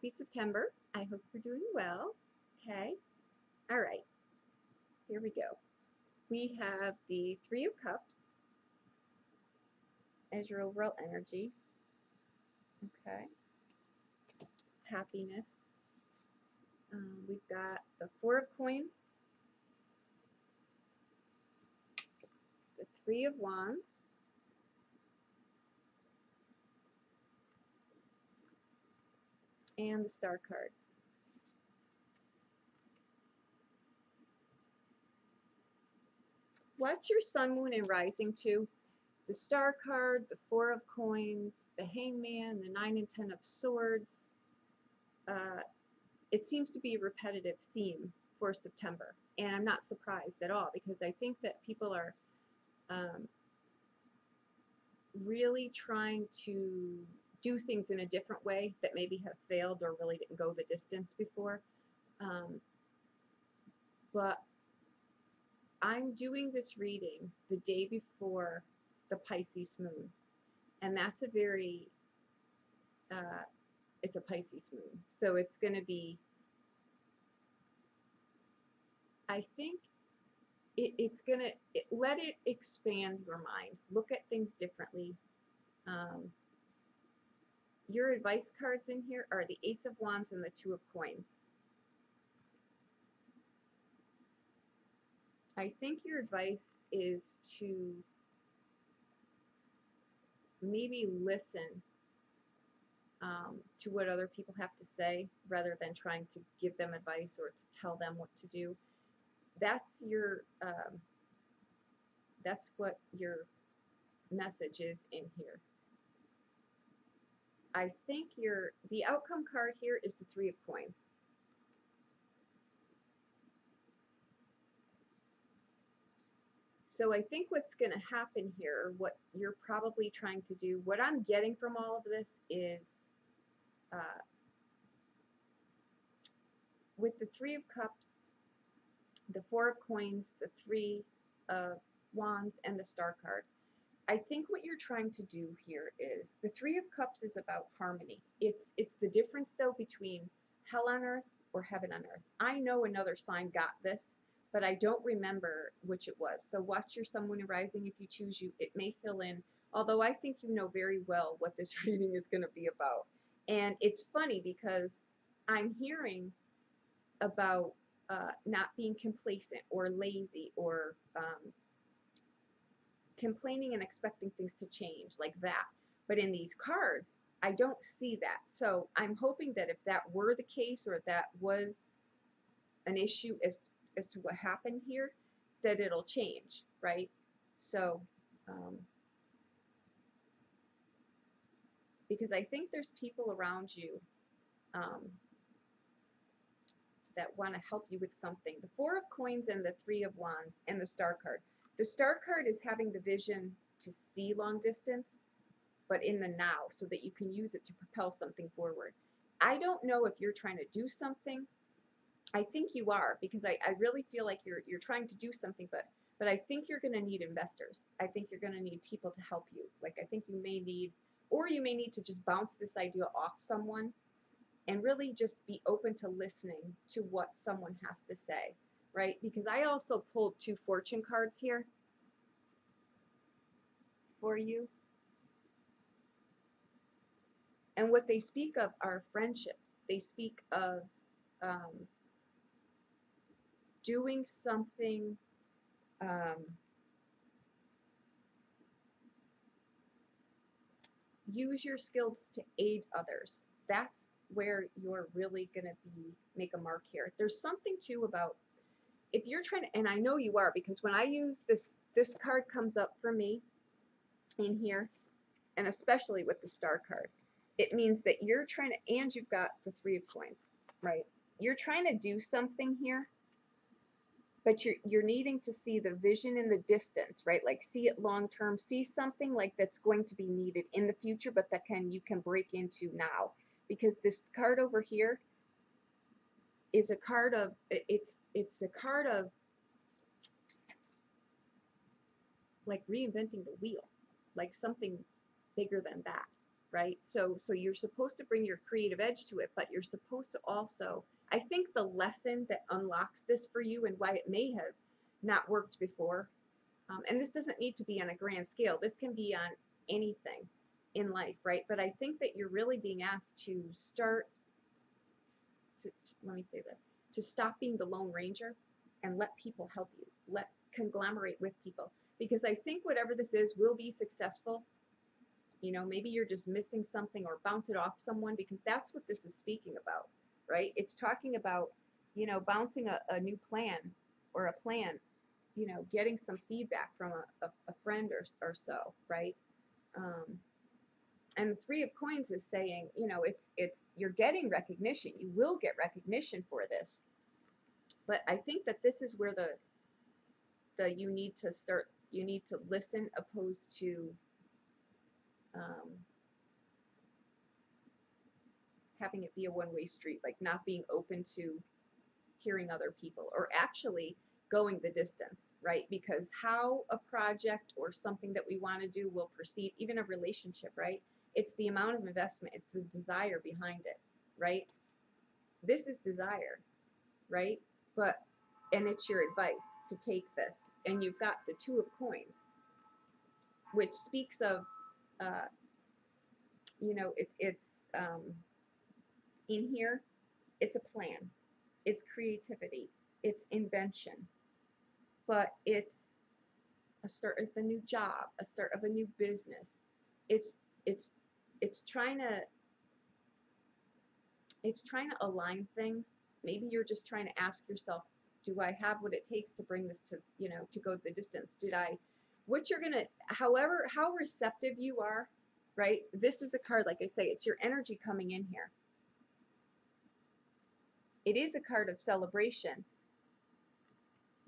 Happy September. I hope you're doing well. Okay. All right. Here we go. We have the Three of Cups as your overall energy. Okay. Happiness. We've got the Four of Coins, the Three of Wands, and the Star card. Watch your Sun, Moon, and Rising too. The Star card, the Four of Coins, the Hangman, the 9 and 10 of Swords. It seems to be a repetitive theme for September, and I'm not surprised at all because I think that people are really trying to do things in a different way that maybe have failed or really didn't go the distance before. But I'm doing this reading the day before the Pisces moon, and that's a very it's a Pisces moon, so it's going to be, I think it's going to let it expand your mind, look at things differently. Your advice cards in here are the Ace of Wands and the Two of Coins. I think your advice is to maybe listen to what other people have to say rather than trying to give them advice or to tell them what to do. That's your that's what your message is in here. I think the outcome card here is the Three of Coins. So I think what's going to happen here, what you're probably trying to do, what I'm getting from all of this is with the Three of Cups, the Four of Coins, the Three of Wands, and the Star card, I think what you're trying to do here is the Three of Cups is about harmony. It's the difference though between hell on earth or heaven on earth. I know another sign got this, but I don't remember which it was. So watch your Sun, Moon, and Rising if you choose. It may fill in, although I think you know very well what this reading is going to be about. And it's funny because I'm hearing about not being complacent or lazy or complaining and expecting things to change like that. But in these cards, I don't see that. So I'm hoping that if that were the case or that was an issue as to what happened here, that it'll change, right? So because I think there's people around you that want to help you with something. The Four of Coins and the Three of Wands and the Star card. The Star card is having the vision to see long distance, but in the now, so that you can use it to propel something forward. I don't know if you're trying to do something. I think you are, because I really feel like you're trying to do something, but I think you're going to need investors. I think you're going to need people to help you. Like I think you may need, or you may need to just bounce this idea off someone and really just be open to listening to what someone has to say, right? Because I also pulled two fortune cards here for you. And what they speak of are friendships. They speak of doing something use your skills to aid others. That's where you're really going to make a mark here. There's something too about if you're trying to, and I know you are, because when I use this card comes up for me in here, and especially with the Star card, it means that you're trying to, and you've got the Three of Coins, right? You're trying to do something here, but you're needing to see the vision in the distance, right? Like see it long term, see something like that's going to be needed in the future, but that you can break into now. Because this card over here is a card of, it's a card of like reinventing the wheel, like something bigger than that, right? So you're supposed to bring your creative edge to it, but you're supposed to also, I think the lesson that unlocks this for you and why it may have not worked before, and this doesn't need to be on a grand scale, this can be on anything in life, right? But I think that you're really being asked to start let me say this, to stop being the Lone Ranger and let people help you, let conglomerate with people, because I think whatever this is will be successful. You know, maybe you're just missing something, or bounce it off someone, because that's what this is speaking about, right? It's talking about, you know, bouncing a new plan or a plan, you know, getting some feedback from a friend or so, right? Um, and the Three of Coins is saying, you know, it's you're getting recognition. You will get recognition for this, but I think that this is where the you need to start. You need to listen, opposed to um, having it be a one-way street, like not being open to hearing other people, or actually going the distance, right? Because how a project or something that we want to do will proceed, even a relationship, right? It's the amount of investment, it's the desire behind it, right? This is desire, right? But, and it's your advice to take this. And you've got the Two of Coins, which speaks of, you know, in here, it's a plan, it's creativity, it's invention, but it's a start of a new job, a start of a new business. It's it's it's trying to align things. Maybe you're just trying to ask yourself, do I have what it takes to bring this to, you know, to go the distance? What you're gonna, however, how receptive you are, right? This is a card, like I say, it's your energy coming in here. It is a card of celebration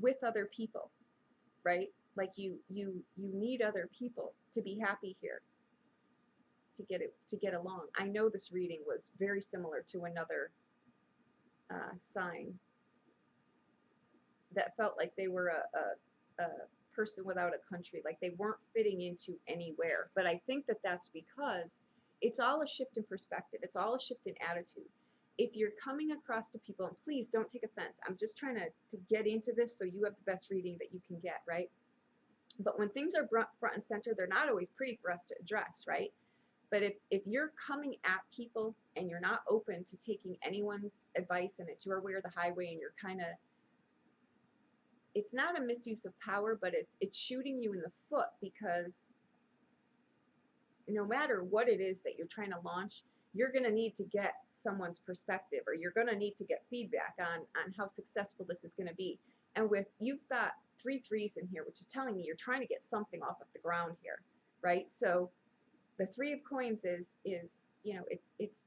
with other people, right? Like you need other people to be happy here, to get along. I know this reading was very similar to another sign that felt like they were a person without a country, like they weren't fitting into anywhere. But I think that that's because it's all a shift in perspective. It's all a shift in attitude. If you're coming across to people, and please don't take offense, I'm just trying to get into this so you have the best reading that you can get, right? But when things are front and center, they're not always pretty for us to address, right? But if you're coming at people and you're not open to taking anyone's advice, and it's your way or the highway, and you're kind of, it's not a misuse of power, but it's shooting you in the foot, because no matter what it is that you're trying to launch, you're going to need to get someone's perspective, or you're going to need to get feedback on how successful this is going to be. And with, you've got 3 threes in here, which is telling me you're trying to get something off of the ground here, right? So the Three of Coins is you know, it's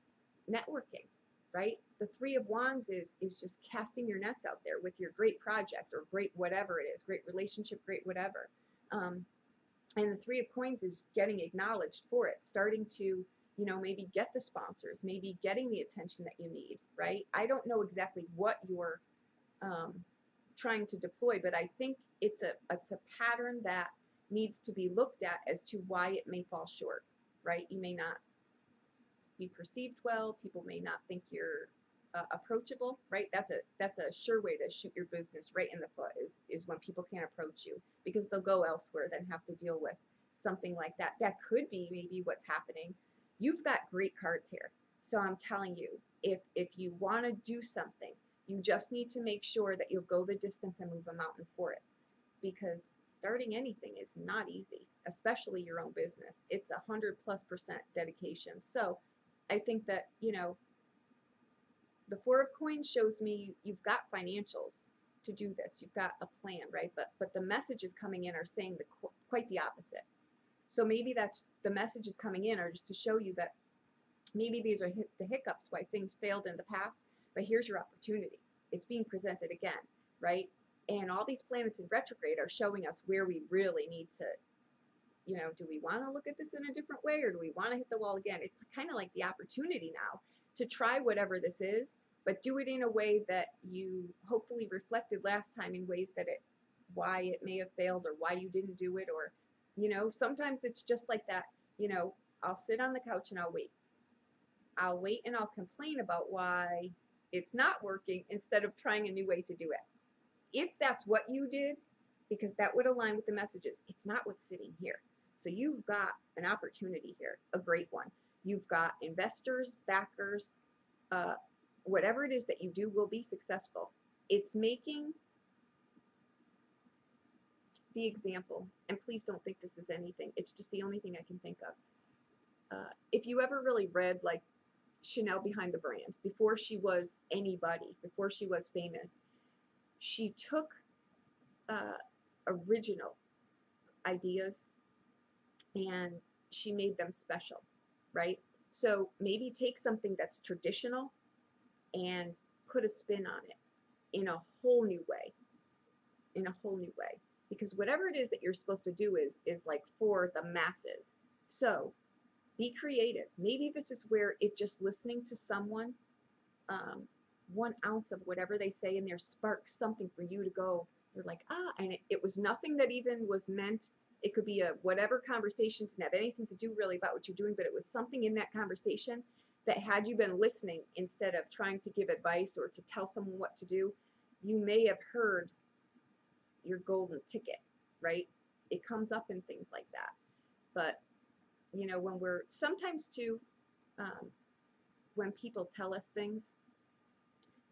networking, right? The Three of Wands is just casting your nets out there with your great project, or great whatever it is, great relationship, great whatever. And the Three of Coins is getting acknowledged for it, starting to, you know, maybe get the sponsors, maybe getting the attention that you need, right? I don't know exactly what you're trying to deploy, but I think it's a pattern that needs to be looked at as to why it may fall short, right? You may not be perceived well. People may not think you're approachable, right? That's a sure way to shoot your business right in the foot, is when people can't approach you, because they'll go elsewhere, then have to deal with something like that. That could be maybe what's happening. You've got great cards here. So I'm telling you, if you want to do something, you just need to make sure that you'll go the distance and move a mountain for it, because starting anything is not easy, especially your own business. It's 100+% dedication. So I think that, you know, the Four of Coins shows me you've got financials to do this. You've got a plan, right? But the messages coming in are saying quite the opposite. So maybe that's, the messages coming in are just to show you that maybe these are the hiccups why things failed in the past, but here's your opportunity. It's being presented again, right? And all these planets in retrograde are showing us where we really need to, you know, do we want to look at this in a different way, or do we want to hit the wall again? It's kind of like the opportunity now to try whatever this is, but do it in a way that you hopefully reflected last time in ways that why it may have failed, or why you didn't do it, or, you know, sometimes it's just like that, you know, I'll sit on the couch and I'll wait. I'll wait and I'll complain about why it's not working instead of trying a new way to do it. If that's what you did, because that would align with the messages, it's not what's sitting here. So you've got an opportunity here, a great one. You've got investors, backers, whatever it is that you do will be successful. It's making the example, and please don't think this is anything, it's just the only thing I can think of. If you ever really read like Chanel Behind the Brand, before she was anybody, before she was famous, she took original ideas and she made them special, right? So maybe take something that's traditional and put a spin on it in a whole new way, because whatever it is that you're supposed to do is like for the masses. So be creative. Maybe this is where, if just listening to someone, 1 ounce of whatever they say in there sparks something for you to go, they're like, and it was nothing that even was meant. It could be a whatever conversation, didn't have anything to do really about what you're doing, but it was something in that conversation that, had you been listening instead of trying to give advice or to tell someone what to do, you may have heard your golden ticket, right? It comes up in things like that. But, you know, when we're, sometimes too, when people tell us things,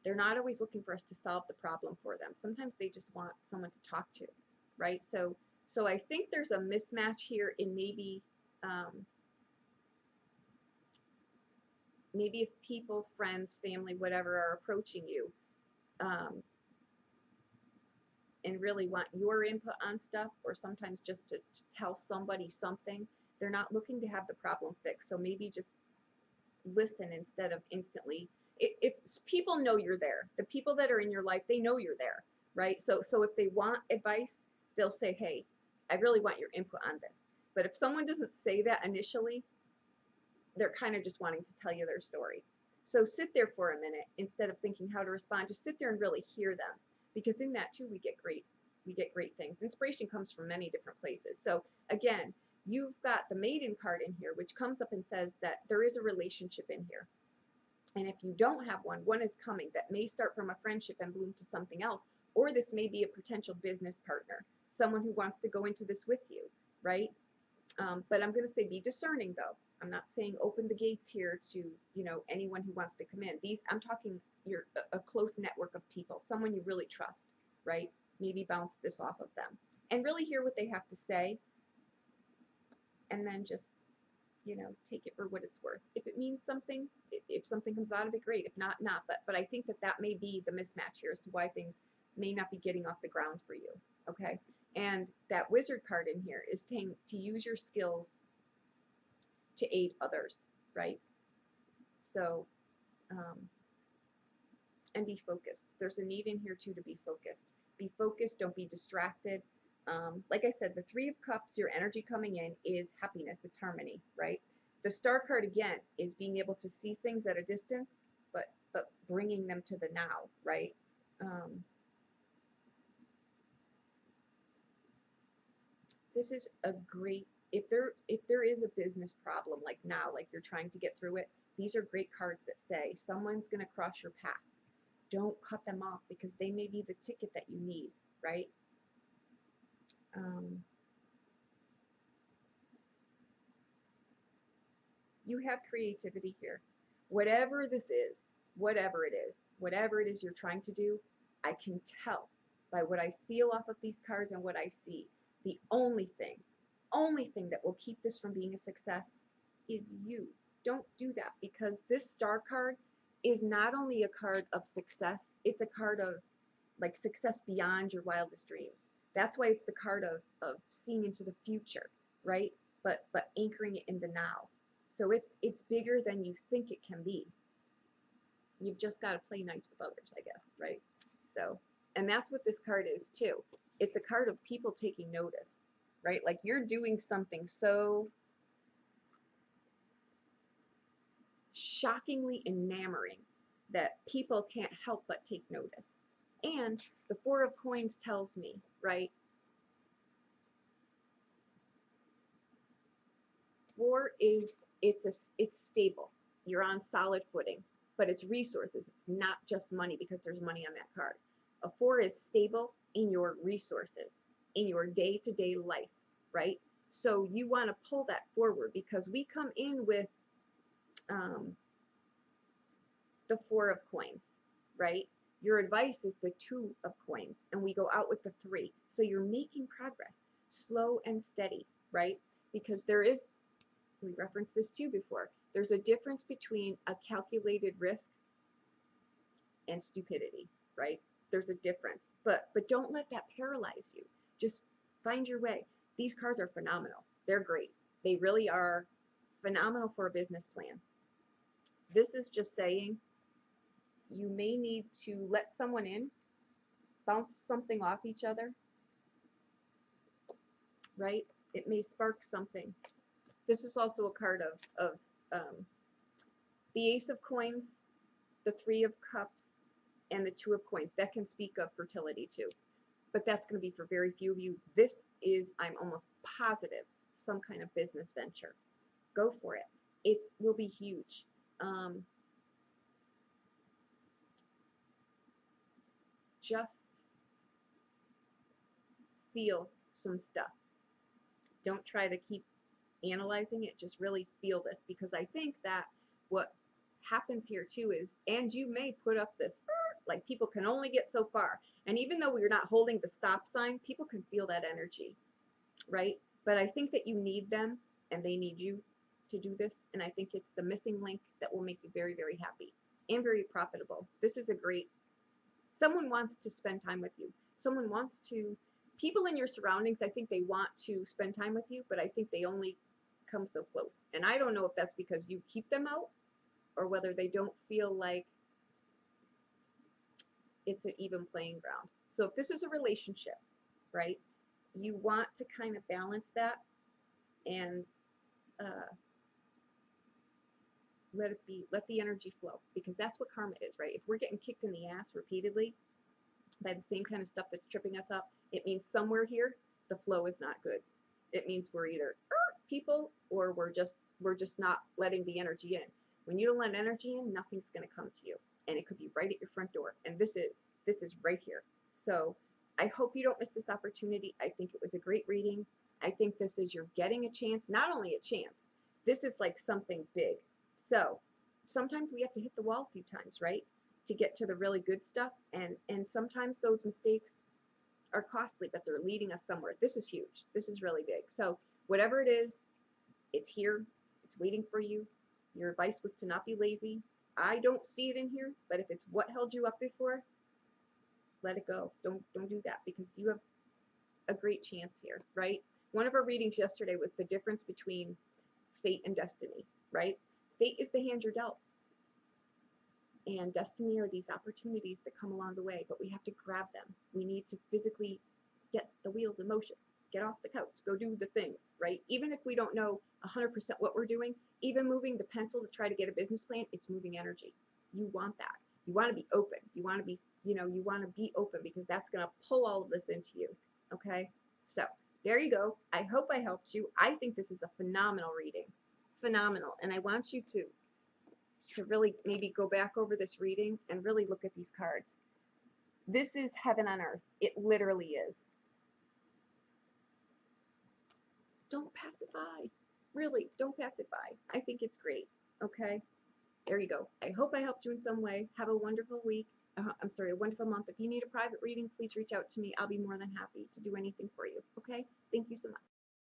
they're not always looking for us to solve the problem for them. Sometimes they just want someone to talk to, right? So I think there's a mismatch here in maybe maybe if people, friends, family, whatever, are approaching you and really want your input on stuff, or sometimes just to tell somebody something, they're not looking to have the problem fixed. So maybe just listen instead of instantly. If people know you're there, the people that are in your life, they know you're there, right? So if they want advice, they'll say, hey, I really want your input on this. But if someone doesn't say that initially, they're kind of just wanting to tell you their story. So sit there for a minute instead of thinking how to respond. Just sit there and really hear them, because in that too we get great things. Inspiration comes from many different places. So again, you've got the Maiden card in here, which comes up and says that there is a relationship in here. And if you don't have one is coming that may start from a friendship and bloom to something else, or this may be a potential business partner, someone who wants to go into this with you, right? But I'm going to say be discerning, though. I'm not saying open the gates here to, you know, anyone who wants to come in. I'm talking a close network of people, someone you really trust, right? Maybe bounce this off of them and really hear what they have to say, and then just, you know, take it for what it's worth. If it means something, if something comes out of it, great. If not, not. But I think that may be the mismatch here as to why things may not be getting off the ground for you. Okay. And that Wizard card in here is saying to use your skills to aid others, right? So, and be focused. There's a need in here too to be focused. Be focused. Don't be distracted. Like I said, the Three of Cups, your energy coming in is happiness. It's harmony, right? The Star card again is being able to see things at a distance, but bringing them to the now, right? This is a great, if there is a business problem like now, like you're trying to get through it, these are great cards that say someone's going to cross your path. Don't cut them off, because they may be the ticket that you need, right? You have creativity here. Whatever this is, whatever it is you're trying to do, I can tell by what I feel off of these cards and what I see. The only thing that will keep this from being a success is you. Don't do that, because this Star card is not only a card of success, it's a card of like success beyond your wildest dreams. That's why it's the card of seeing into the future, right? But anchoring it in the now. So it's bigger than you think it can be. You've just got to play nice with others, I guess, right? So, and that's what this card is too. It's a card of people taking notice, right? Like you're doing something so shockingly enamoring that people can't help but take notice. And the Four of Coins tells me, right? 4 is, it's stable. You're on solid footing, but it's resources. It's not just money because there's money on that card. A 4 is stable in your resources, in your day-to-day life, right? So you want to pull that forward because we come in with the 4 of coins, right? Your advice is the 2 of coins, and we go out with the 3. So you're making progress, slow and steady, right? Because there is, we referenced this too before, there's a difference between a calculated risk and stupidity, right? There's a difference, but don't let that paralyze you. Just find your way. These cards are phenomenal. They're great. They really are phenomenal for a business plan. This is just saying you may need to let someone in, bounce something off each other, right? It may spark something. This is also a card of the Ace of Coins, the 3 of Cups, and the 2 of Coins. That can speak of fertility too, but that's going to be for very few of you. This is, I'm almost positive, some kind of business venture. Go for it. It will be huge. Just feel some stuff. Don't try to keep analyzing it. Just really feel this, because I think that what happens here too is, and you may put up this, like people can only get so far. And even though we're not holding the stop sign, people can feel that energy, right? But I think that you need them and they need you to do this. And I think it's the missing link that will make you very, very happy and very profitable. This is a great, someone wants to spend time with you. Someone wants to, people in your surroundings, I think they want to spend time with you, but I think they only come so close. And I don't know if that's because you keep them out or whether they don't feel like it's an even playing ground. So if this is a relationship, right, you want to kind of balance that and let it be, let the energy flow, because that's what karma is, right? If we're getting kicked in the ass repeatedly by the same kind of stuff that's tripping us up, it means somewhere here the flow is not good. It means we're either people or we're just not letting the energy in. When you don't let energy in, nothing's going to come to you, and it could be right at your front door. And this is right here. So I hope you don't miss this opportunity. I think it was a great reading. I think this is, you're getting a chance, not only a chance, this is like something big. So sometimes we have to hit the wall a few times, right, to get to the really good stuff. And sometimes those mistakes are costly, but they're leading us somewhere. This is huge. This is really big. So whatever it is, it's here. It's waiting for you. Your advice was to not be lazy. I don't see it in here, but if it's what held you up before, let it go. Don't do that, because you have a great chance here, right? One of our readings yesterday was the difference between fate and destiny, right? Fate is the hand you're dealt, and destiny are these opportunities that come along the way, but we have to grab them. We need to physically get the wheels in motion, get off the couch, go do the things, right? Even if we don't know 100% what we're doing, even moving the pencil to try to get a business plan, it's moving energy. You want that. You want to be open. You want to be, you want to be open, because that's going to pull all of this into you, okay? So there you go. I hope I helped you. I think this is a phenomenal reading. Phenomenal. And I want you to really maybe go back over this reading and really look at these cards. This is heaven on earth. It literally is. Don't pass it by. Really, don't pass it by. I think it's great. Okay? There you go. I hope I helped you in some way. Have a wonderful week. A wonderful month. If you need a private reading, please reach out to me. I'll be more than happy to do anything for you. Okay? Thank you so much.